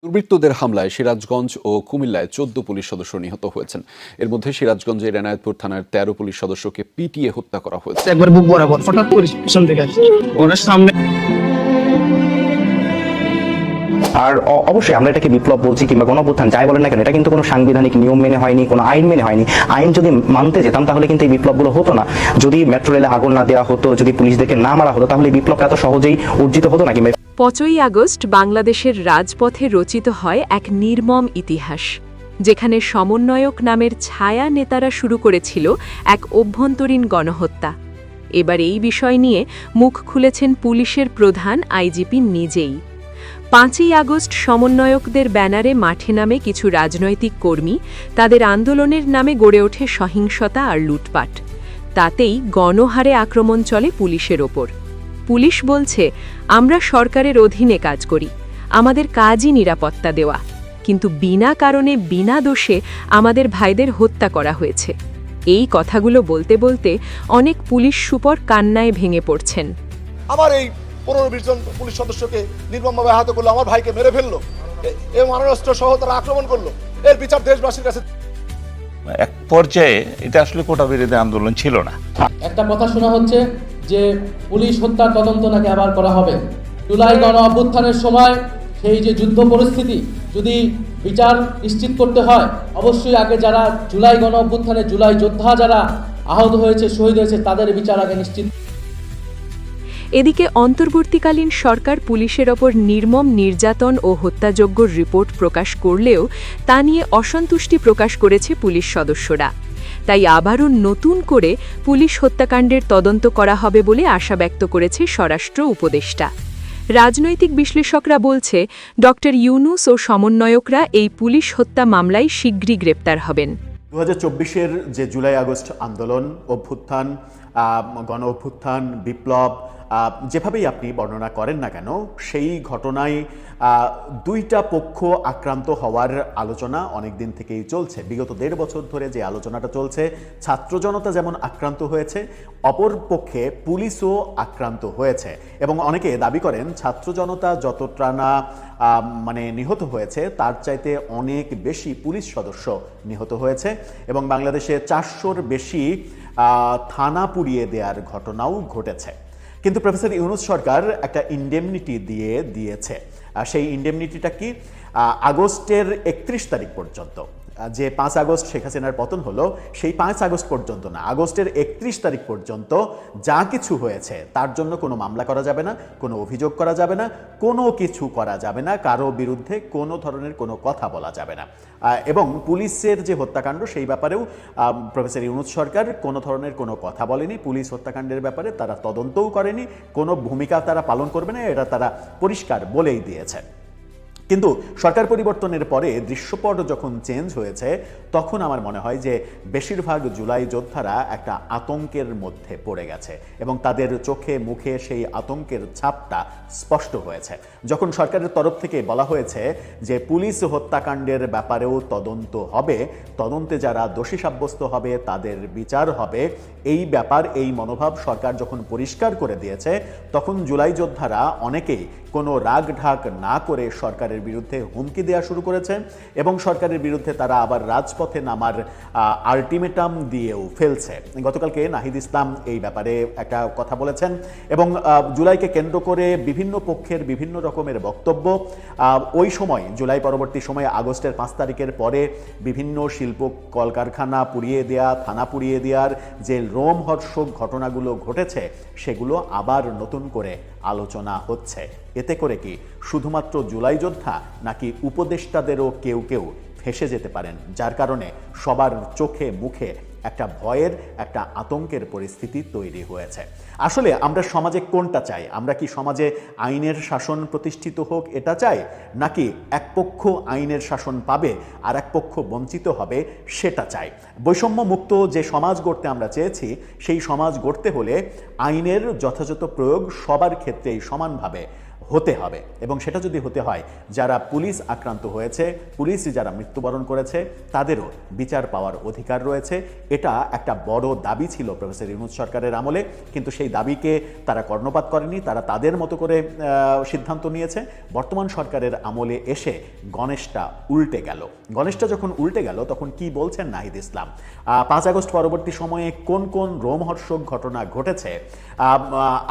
দুর্বৃত্তদের হামলায় সিরাজগঞ্জ ও কুমিল্লায় ১৪ পুলিশ সদস্য নিহত হয়েছেন। এর মধ্যে সিরাজগঞ্জের এনায়েতপুর থানার ১৩ পুলিশ সদস্যকে পিটিয়ে হত্যা করা হয়েছে। একবার বুক বরাবর হঠাৎ করে পিছন থেকে আসছে ওনার সামনে। আর অবশ্যই আমরা এটাকে বিপ্লব বলছি কিংবা গণঅভ্যুত্থান যাই বলেন না কেন, এটা কিন্তু কোনো সাংবিধানিক নিয়ম মেনে হয়নি, কোনো আইন মেনে হয়নি। আইন যদি মানতে যেতাম তাহলে কিন্তু এই বিপ্লবগুলো হতো না। যদি মেট্রো রেলে আগুন না দেওয়া হতো, যদি পুলিশদেরকে না মারা হতো, তাহলে এই বিপ্লবটা এত সহজেই অর্জিত হতো না। কিংবা ৫ই আগস্ট বাংলাদেশের রাজপথে রচিত হয় এক নির্মম ইতিহাস, যেখানে সমন্বয়ক নামের ছায়া নেতারা শুরু করেছিল এক অভ্যন্তরীণ গণহত্যা। এবার এই বিষয় নিয়ে মুখ খুলেছেন পুলিশের প্রধান আইজিপি নিজেই। ৫ই আগস্ট সমন্বয়কদের ব্যানারে মাঠে নামে কিছু রাজনৈতিক কর্মী, তাদের আন্দোলনের নামে গড়ে ওঠে সহিংসতা আর লুটপাট। তাতেই গণহারে আক্রমণ চলে পুলিশের ওপর। পুলিশ বলছে, আমরা সরকারের অধীনে কাজ করি, আমাদের কাজই নিরাপত্তা দেওয়া, কিন্তু বিনা কারণে বিনা দোষে আমাদের ভাইদের হত্যা করা হয়েছে। এই কথাগুলো বলতে বলতে অনেক পুলিশ সুপার কান্নায় ভেঙে পড়ছেন। আমার এই ১৫-২০ জন পুলিশ সদস্যকে নির্মমভাবে আহত করলো, আমার ভাইকে মেরে ফেললো এবং মারণাস্ত্র সহ তারা আক্রমণ করলো। এর বিচার দেশবাসীর কাছে। এক পর্যায়ে এটা আসলে কোটা বিরোধী আন্দোলন ছিল না। একটা কথা শোনা হচ্ছে যে পুলিশ হত্যার তদন্ত নাকি আবার করা হবে। জুলাই গণ অভ্যুত্থানের সময় সেই যে যুদ্ধ পরিস্থিতি, যদি বিচার নিশ্চিত করতে হয়, অবশ্যই আগে যারা জুলাই গণ অভ্যুত্থানে জুলাই যোদ্ধা যারা আহত হয়েছে, শহীদ হয়েছে, তাদের বিচার আগে নিশ্চিত। এদিকে অন্তর্বর্তীকালীন সরকার পুলিশের ওপর নির্মম নির্যাতন ও হত্যাযজ্ঞ রিপোর্ট প্রকাশ করলেও তা নিয়ে অসন্তুষ্টি প্রকাশ করেছে পুলিশ সদস্যরা। তাই আবারও নতুন করে পুলিশ হত্যাকাণ্ডের তদন্ত করা হবে বলে আশা ব্যক্ত করেছে স্বরাষ্ট্র উপদেষ্টা। রাজনৈতিক বিশ্লেষকরা বলছে, ডক্টর ইউনূস ও সমন্বয়করা এই পুলিশ হত্যা মামলায় শীঘ্রই গ্রেপ্তার হবেন। ২০২৪-এর যে জুলাই আগস্ট আন্দোলন, অভ্যুত্থান, গণ অভ্যুত্থান, বিপ্লব, যেভাবেই আপনি বর্ণনা করেন না কেন, সেই ঘটনায় দুইটা পক্ষ আক্রান্ত হওয়ার আলোচনা অনেক দিন থেকেই চলছে। বিগত ১.৫ বছর ধরে যে আলোচনাটা চলছে, ছাত্র জনতা যেমন আক্রান্ত হয়েছে, অপর পক্ষে পুলিশও আক্রান্ত হয়েছে। এবং অনেকে দাবি করেন ছাত্র জনতা যতটা না নিহত হয়েছে, তার চাইতে অনেক বেশি পুলিশ সদস্য নিহত হয়েছে। এবং বাংলাদেশে ৪০০-র বেশি থানা পুড়িয়ে দেওয়ার ঘটনাও ঘটেছে। কিন্তু প্রফেসর ইউনূস সরকার একটা ইন্ডেমনিটি দিয়েছে। সেই ইন্ডেমনিটিটা কি? আগস্টের ৩১ তারিখ পর্যন্ত, যে ৫ আগস্ট শেখ হাসিনার পতন হলো, সেই ৫ আগস্ট পর্যন্ত না, আগস্টের ৩১ তারিখ পর্যন্ত যা কিছু হয়েছে তার জন্য কোনো মামলা করা যাবে না, কোনো অভিযোগ করা যাবে না, কোনো কিছু করা যাবে না, কারো বিরুদ্ধে কোনো ধরনের কোনো কথা বলা যাবে না। এবং পুলিশের যে হত্যাকাণ্ড, সেই ব্যাপারেও প্রফেসর ইউনূস সরকার কোনো ধরনের কোনো কথা বলেনি। পুলিশ হত্যাকাণ্ডের ব্যাপারে তারা তদন্তও করেনি, কোনো ভূমিকা তারা পালন করবে না, এটা তারা পরিষ্কার বলেই দিয়েছে। কিন্তু সরকার পরিবর্তনের পরে দৃশ্যপট যখন চেঞ্জ হয়েছে, তখন আমার মনে হয় যে বেশিরভাগ জুলাই যোদ্ধারা একটা আতঙ্কের মধ্যে পড়ে গেছে এবং তাদের চোখে মুখে সেই আতঙ্কের ছাপটা স্পষ্ট হয়েছে। যখন সরকারের তরফ থেকে বলা হয়েছে যে পুলিশ হত্যাকাণ্ডের ব্যাপারেও তদন্ত হবে, তদন্তে যারা দোষী সাব্যস্ত হবে তাদের বিচার হবে, এই ব্যাপার, এই মনোভাব সরকার যখন পরিষ্কার করে দিয়েছে, তখন জুলাই যোদ্ধারা অনেকেই কোনো রাগ ঢাক না করে সরকারের বিরুদ্ধে হুমকি দেওয়া শুরু করেছে এবং সরকারের বিরুদ্ধে তারা আবার রাজপথে নামার আলটিমেটাম দিয়েও ফেলছে। গতকালকে নাহিদ ইসলাম এই ব্যাপারে একটা কথা বলেছেন এবং জুলাইকে কেন্দ্র করে বিভিন্ন পক্ষের বিভিন্ন রকমের বক্তব্য। ওই সময় জুলাই পরবর্তী সময়ে আগস্টের ৫ তারিখের পরে বিভিন্ন শিল্প কলকারখানা পুড়িয়ে দেয়া, থানা পুড়িয়ে দেওয়ার যে রোমহর্ষক ঘটনাগুলো ঘটেছে, সেগুলো আবার নতুন করে আলোচনা হচ্ছে। এতে করে কি শুধুমাত্র জুলাই যোদ্ধা নাকি উপদেষ্টাদেরও কেউ কেউ ফেঁসে যেতে পারেন, যার কারণে সবার চোখে মুখে একটা ভয়ের, একটা আতঙ্কের পরিস্থিতি তৈরি হয়েছে। আসলে আমরা সমাজে কোনটা চাই? আমরা কি সমাজে আইনের শাসন প্রতিষ্ঠিত হোক এটা চাই, নাকি এক পক্ষ আইনের শাসন পাবে আর এক পক্ষ বঞ্চিত হবে সেটা চাই? বৈষম্য মুক্ত যে সমাজ গড়তে আমরা চেয়েছি, সেই সমাজ গড়তে হলে আইনের যথাযথ প্রয়োগ সবার ক্ষেত্রেই সমানভাবে হতে হবে, এবং সেটা যদি হতে হয় যারা পুলিশ আক্রান্ত হয়েছে, পুলিশ যারা মৃত্যুবরণ করেছে তাদেরও বিচার পাওয়ার অধিকার রয়েছে। এটা একটা বড় দাবি ছিল প্রফেসর ইউনূস সরকারের আমলে, কিন্তু সেই দাবিকে তারা কর্ণপাত করেনি, তারা তাদের মতো করে সিদ্ধান্ত নিয়েছে। বর্তমান সরকারের আমলে এসে গণেশটা উল্টে গেল। গণেশটা যখন উল্টে গেল তখন কি বলছেন নাহিদ ইসলাম? 5 আগস্ট পরবর্তী সময়ে কোন কোন রোমহর্ষক ঘটনা ঘটেছে,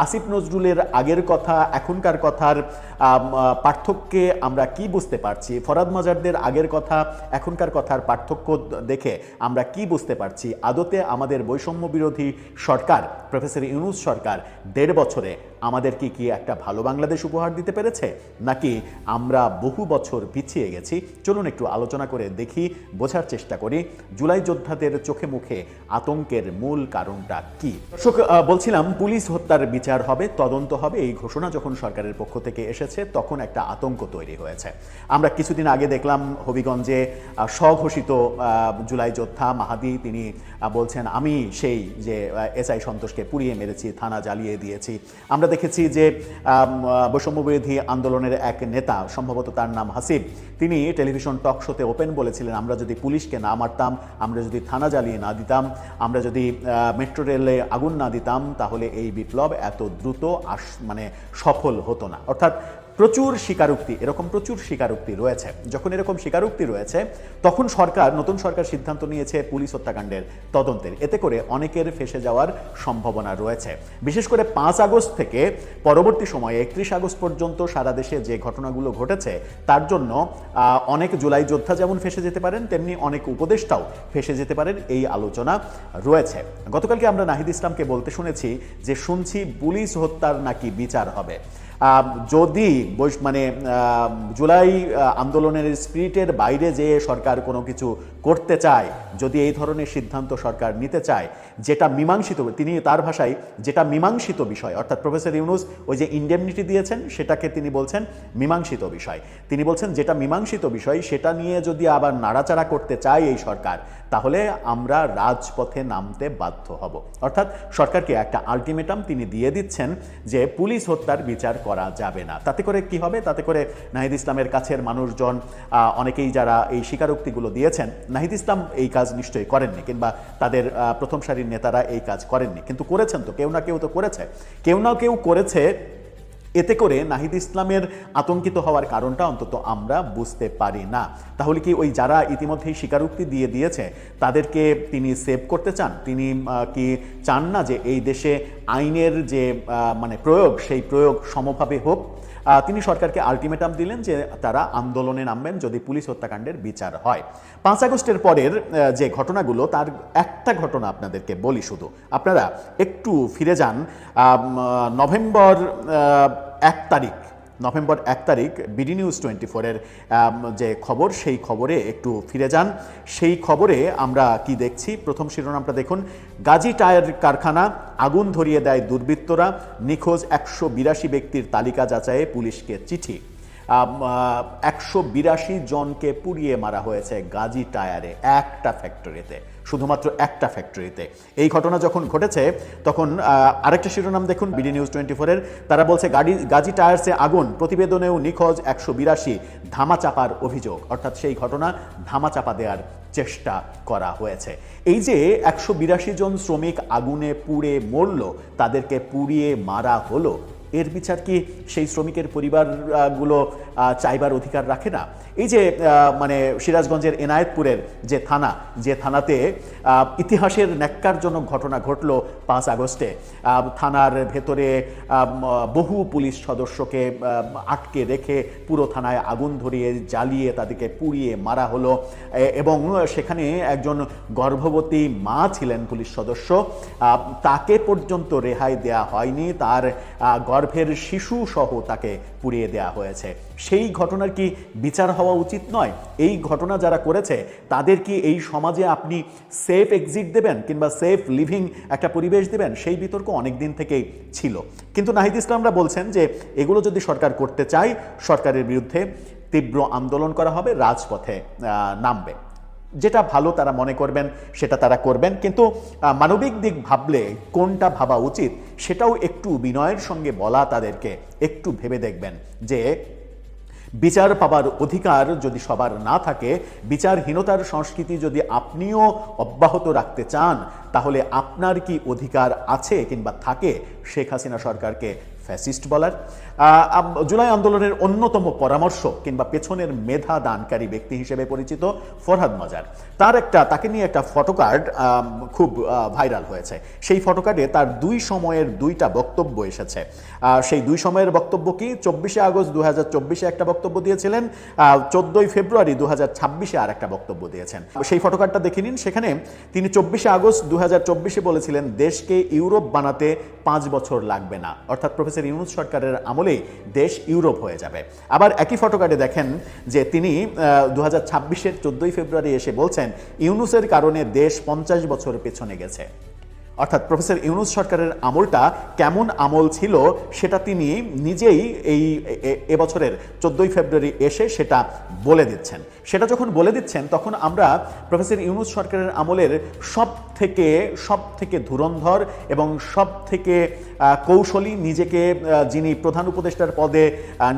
আসিফ নজরুলের আগের কথা এখনকার কথার পার্থক্যে আমরা কি বুঝতে পারছি, ফরহাদ মাজারদের আগের কথা এখনকার কথার পার্থক্য দেখে আমরা কি বুঝতে পারছি, আদতে আমাদের বৈষম্য বিরোধী সরকার প্রফেসর ইউনূস সরকার 1.5 বছরে আমাদেরকে কি একটা ভালো বাংলাদেশ উপহার দিতে পেরেছে, নাকি আমরা বহু বছর পিছিয়ে গেছি? চলুন একটু আলোচনা করে দেখি, বোঝার চেষ্টা করি জুলাই যোদ্ধাদের চোখে মুখে আতঙ্কের মূল কারণটা কি। দর্শক, বলছিলাম পুলিশ হত্যার বিচার হবে, তদন্ত হবে, এই ঘোষণা যখন সরকারের পক্ষ থেকে এসেছে তখন একটা আতঙ্ক তৈরি হয়েছে। আমরা কিছুদিন আগে দেখলাম হবিগঞ্জে স্বঘোষিত জুলাই যোদ্ধা মাহাদি, তিনি বলছেন আমি সেই যে এসআই সন্তোষকে পুড়িয়ে মেরেছি, থানা জ্বালিয়ে দিয়েছি। আমরা দেখেছি যে বৈষম্যবিরোধী আন্দোলনের এক নেতা, সম্ভবত তার নাম হাসিব, তিনি টেলিভিশন টক শোতে ওপেন বলেছিলেন আমরা যদি পুলিশকে না মারতাম, আমরা যদি থানা জ্বালিয়ে না দিতাম, আমরা যদি মেট্রো রেলে আগুন না দিতাম, তাহলে এই বিপ্লব এত দ্রুত মানে সফল হতো না। অর্থাৎ প্রচুর স্বীকারোক্তি, এরকম প্রচুর স্বীকারোক্তি রয়েছে। যখন এরকম স্বীকারোক্তি রয়েছে তখন নতুন সরকার সিদ্ধান্ত নিয়েছে পুলিশ হত্যাকাণ্ডের তদন্তের। এতে করে অনেকের ফেঁসে যাওয়ার সম্ভাবনা রয়েছে। বিশেষ করে 5 আগস্ট থেকে পরবর্তী সময়ে 31 আগস্ট পর্যন্ত সারা দেশে যে ঘটনাগুলো ঘটেছে তার জন্য অনেক জুলাই যোদ্ধা যেমন ফেঁসে যেতে পারেন, তেমনি অনেক উপদেষ্টাও ফেঁসে যেতে পারেন, এই আলোচনা রয়েছে। গতকালকে আমরা নাহিদ ইসলামকে বলতে শুনেছি যে শুনছি পুলিশ হত্যার নাকি বিচার হবে। যদি মানে জুলাই আন্দোলনের স্পিরিটের বাইরে যে সরকার কোনো কিছু করতে চায়, যদি এই ধরনের সিদ্ধান্ত সরকার নিতে চায় যেটা মীমাংসিত, তিনি তার ভাষায় যেটা মীমাংসিত বিষয়, অর্থাৎ প্রফেসর ইউনূস ওই যে ইন্ডেমনিটি দিয়েছেন সেটাকে তিনি বলছেন মীমাংসিত বিষয়। তিনি বলছেন যেটা মীমাংসিত বিষয় সেটা নিয়ে যদি আবার নাড়াচাড়া করতে চায় এই সরকার, তাহলে আমরা রাজপথে নামতে বাধ্য হব। অর্থাৎ সরকারকে একটা আলটিমেটাম তিনি দিয়ে দিচ্ছেন যে পুলিশ হত্যার বিচার করা যাবে না। তাতে করে কি হবে? তাতে করে নাহিদ ইসলামের কাছের মানুষজন অনেকেই যারা এই স্বীকারোক্তিগুলো দিয়েছেন, নাহিদ ইসলাম এই কাজ নিশ্চয়ই করেননি, কিংবা তাদের প্রথম সারির নেতারা এই কাজ করেননি, কিন্তু করেছেন তো, কেউ না কেউ তো করেছে, কেউ না কেউ করেছে। এতে করে নাহিদ ইসলামের আতঙ্কিত হওয়ার কারণটা অন্তত আমরা বুঝতে পারি না। তাহলে কি ওই যারা ইতিমধ্যেই স্বীকারোক্তি দিয়ে দিয়েছে তাদেরকে তিনি সেভ করতে চান? তিনি কি চান না যে এই দেশে আইনের যে মানে প্রয়োগ, সেই প্রয়োগ সমভাবে হোক? তিনি সরকারকে আলটিমেটাম দিলেন যে তারা আন্দোলনে নামবেন যদি পুলিশ হত্যাকাণ্ডের বিচার হয়। 5 আগস্টের পরের যে ঘটনাগুলো, তার একটা ঘটনা আপনাদেরকে বলি শুধু। আপনারা একটু ফিরে যান নভেম্বর 1 তারিখ বিডি নিউজ 24-এর যে খবর, সেই খবরে একটু ফিরে যান। সেই খবরে আমরা কি দেখছি? প্রথম শিরোনামটা দেখুন, গাজী টায়ার কারখানা আগুন ধরিয়ে দেয় দুর্বৃত্তরা, নিখোঁজ 182 ব্যক্তির তালিকা যাচাইয়ে পুলিশকে চিঠি। 182 জনকে পুড়িয়ে মারা হয়েছে গাজী টায়ারে, একটা ফ্যাক্টরিতে, শুধুমাত্র একটা ফ্যাক্টরিতে। এই ঘটনা যখন ঘটেছে তখন আরেকটা শিরোনাম দেখুন বিডি নিউজ 24-এর, তারা বলছে গাজী টায়ার্সে আগুন, প্রতিবেদনেও নিখোঁজ 182, ধামাচাপার অভিযোগ। অর্থাৎ সেই ঘটনা ধামাচাপা দেওয়ার চেষ্টা করা হয়েছে। এই যে 182 জন শ্রমিক আগুনে পুড়ে মরল, তাদেরকে পুড়িয়ে মারা হলো, এর বিচার কি সেই শ্রমিকের পরিবারগুলো চাইবার অধিকার রাখে না? এই যে মানে সিরাজগঞ্জের এনায়েতপুরের যে থানা, যে থানাতে ইতিহাসের ন্যাক্কারজনক ঘটনা ঘটলো 5 আগস্টে, থানার ভেতরে বহু পুলিশ সদস্যকে আটকে রেখে পুরো থানায় আগুন ধরিয়ে জ্বালিয়ে তাদেরকে পুড়িয়ে মারা হলো, এবং সেখানে একজন গর্ভবতী মা ছিলেন পুলিশ সদস্য, তাকে পর্যন্ত রেহাই দেয়া হয়নি, তার গর্ভের শিশু সহ তাকে পুড়িয়ে দেয়া হয়েছে। সেই ঘটনার কি বিচার হওয়া উচিত নয়? এই ঘটনা যারা করেছে তাদের কি এই সমাজে আপনি সেফ এক্সিট দেবেন কিংবা সেফ লিভিং একটা পরিবেশ দেবেন? সেই বিতর্ক অনেক দিন থেকেই ছিল। কিন্তু নাহিদ ইসলামরা বলছেন যে এগুলো যদি সরকার করতে চায়, সরকারের বিরুদ্ধে তীব্র আন্দোলন করা হবে, রাজপথে নামবে। যেটা ভালো তারা মনে করবেন সেটা তারা করবেন, কিন্তু মানবিক দিক ভাবলে কোনটা ভাবা উচিত সেটাও একটু বিনয়ের সঙ্গে বলা তাদেরকে, একটু ভেবে দেখবেন যে বিচার পাবার অধিকার যদি সবার না থাকে, বিচারহীনতার সংস্কৃতি যদি আপনিও অব্যাহত রাখতে চান, তাহলে আপনার কি অধিকার আছে কিংবা থাকে শেখ হাসিনা সরকারকে ফ্যাসিস্ট বলার? জুলাই আন্দোলনের অন্যতম পরামর্শ কিংবা পেছনের মেধা দানকারী ব্যক্তি হিসেবে পরিচিত ফরহাদ মজার, তাকে নিয়ে একটা ফটোকার্ড খুব ভাইরাল হয়েছে। সেই ফটোকার্ডে তার 2 সময়ের 2টা বক্তব্য এসেছে। সেই 2 সময়ের বক্তব্য কি? 24শে আগস্ট 2024 একটা বক্তব্য দিয়েছিলেন, 14ই ফেব্রুয়ারি 2026 আর একটা বক্তব্য দিয়েছেন। সেই ফটোকার্ডটা দেখে নিন। সেখানে তিনি 24শে আগস্ট 2024 বলেছিলেন দেশকে ইউরোপ বানাতে 5 বছর লাগবে না, অর্থাৎ প্রফেসর ইউনূস সরকারের আমলেই দেশ ইউরোপ হয়ে যাবে। আবার একই ফটোকার্ডে দেখেন যে তিনি 2026-এর 14ই ফেব্রুয়ারি এসে বলছেন ইউনূসের কারণে দেশ 50 বছর পেছনে গেছে। অর্থাৎ প্রফেসর ইউনূস সরকারের আমলটা কেমন আমল ছিল সেটা তিনি নিজেই এই এবছরের 14ই ফেব্রুয়ারি এসে সেটা বলে দিচ্ছেন। সেটা যখন বলে দিচ্ছেন তখন আমরা প্রফেসর ইউনূস সরকারের আমলের সব থেকে ধুরন্ধর এবং সব থেকে কৌশলী, নিজেকে যিনি প্রধান উপদেষ্টার পদে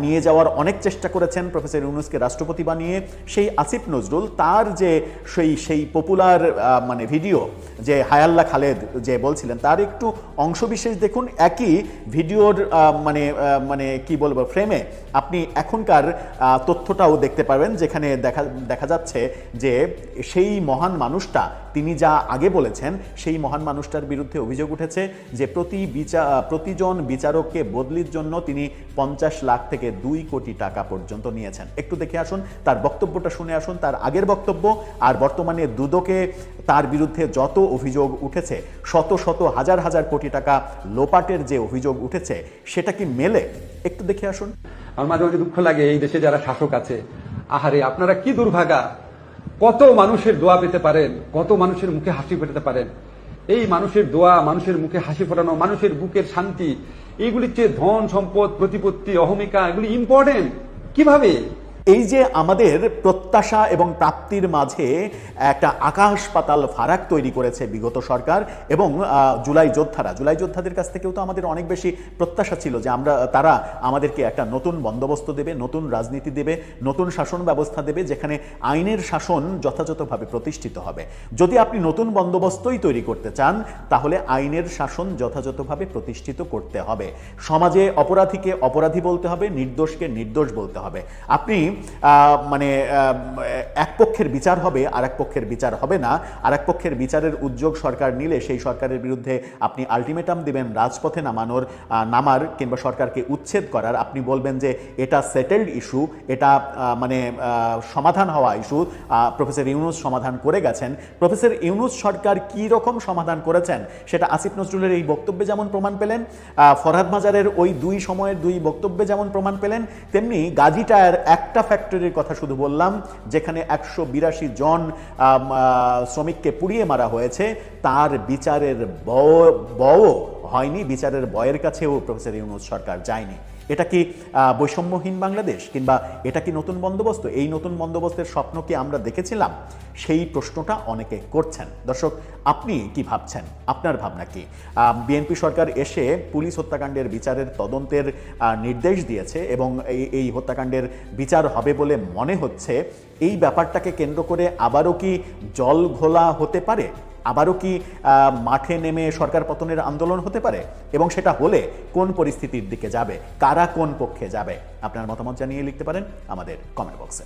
নিয়ে যাওয়ার অনেক চেষ্টা করেছেন প্রফেসর ইউনূসকে রাষ্ট্রপতি বানিয়ে, সেই আসিফ নজরুল, তার যে সেই পপুলার মানে ভিডিও যে হায়াল্লা খালেদ যে বলছিলেন, তার একটু অংশবিশেষ দেখুন। একই ভিডিওর মানে কি বলবো ফ্রেমে আপনি এখনকার তথ্যটাও দেখতে পাবেন, যেখানে দেখা যাচ্ছে যে সেই মহান মানুষটা তিনি যা আগে বলেছেন সেই মহান মানুষটার বিরুদ্ধে অভিযোগ উঠেছে যে প্রতিজন বিচারককে বদলির জন্য তিনি 50 লাখ থেকে 2 কোটি টাকা পর্যন্ত নিয়েছেন। একটু দেখে আসুন, তার বক্তব্যটা শুনে আসুন, তার আগের বক্তব্য আর বর্তমানে দুদকে তার বিরুদ্ধে যত অভিযোগ উঠেছে, শত হাজার কোটি টাকা লোপাটের যে অভিযোগ উঠেছে, সেটা কি মেলে? একটু দেখে আসুন। আমার মাঝে মাঝে দুঃখ লাগে এই দেশে যারা শাসক আছে, আহারে আপনারা কি দুর্ভাগা, কত মানুষের দোয়া পেতে পারেন, কত মানুষের মুখে হাসি ফোটাতে পারেন। এই মানুষের দোয়া, মানুষের মুখে হাসি ফোটানো, মানুষের বুকের শান্তি, এইগুলির চেয়ে ধন সম্পদ, প্রতিপত্তি, অহমিকা, এগুলি ইম্পর্টেন্ট কিভাবে? এই যে আমাদের প্রত্যাশা এবং প্রাপ্তির মাঝে একটা আকাশ পাতাল ফারাক তৈরি করেছে বিগত সরকার এবং জুলাই যোদ্ধাদের কাছ থেকেও তো আমাদের অনেক বেশি প্রত্যাশা ছিল যে তারা আমাদেরকে একটা নতুন বন্দোবস্ত দেবে, নতুন রাজনীতি দেবে, নতুন শাসন ব্যবস্থা দেবে, যেখানে আইনের শাসন যথাযথভাবে প্রতিষ্ঠিত হবে। যদি আপনি নতুন বন্দোবস্তই তৈরি করতে চান, তাহলে আইনের শাসন যথাযথভাবে প্রতিষ্ঠিত করতে হবে। সমাজে অপরাধীকে অপরাধী বলতে হবে, নির্দোষকে নির্দোষ বলতে হবে। আপনি এক পক্ষের বিচার হবে আর এক পক্ষের বিচার হবে না, আর এক পক্ষের বিচারের উদ্যোগ সরকার নিলে সেই সরকারের বিরুদ্ধে আপনি আলটিমেটাম দিবেন রাজপথে নামার কিংবা সরকারকে উচ্ছেদ করার। আপনি বলবেন যে এটা সেটেলড ইস্যু, এটা সমাধান হওয়া ইস্যু, প্রফেসর ইউনূস সমাধান করে গেছেন। প্রফেসর ইউনূস সরকার কি রকম সমাধান করেছেন সেটা আসিফ নজরুলের এই বক্তব্যে যেমন প্রমাণ পেলেন, ফরহাদ মাজারের ওই 2 সময়ের 2 বক্তব্যে যেমন প্রমাণ পেলেন, তেমনি গাজী টায়ার একটা ফ্যাক্টরির কথা শুধু বললাম যেখানে 182 জন শ্রমিককে পুড়িয়ে মারা হয়েছে, তার বিচারের বও হয়নি, বিচারের বয়ের কাছেও প্রফেসর ইউনূস সরকার যায়নি। এটা কি বৈষম্যহীন বাংলাদেশ, কিংবা এটা কি নতুন বন্দোবস্ত? এই নতুন বন্দোবস্তের স্বপ্ন কি আমরা দেখেছিলাম? সেই প্রশ্নটা অনেকে করছেন। দর্শক, আপনি কি ভাবছেন? আপনার ভাবনা কি? বিএনপি সরকার এসে পুলিশ হত্যাকাণ্ডের বিচারের তদন্তের নির্দেশ দিয়েছে এবং এই হত্যাকাণ্ডের বিচার হবে বলে মনে হচ্ছে। এই ব্যাপারটাকে কেন্দ্র করে আবারও কি জল ঘোলা হতে পারে? আবারও কি মাঠে নেমে সরকার পতনের আন্দোলন হতে পারে? এবং সেটা হলে কোন পরিস্থিতির দিকে যাবে, কারা কোন পক্ষে যাবে? আপনার মতামত জানিয়ে লিখতে পারেন আমাদের কমেন্ট বক্সে।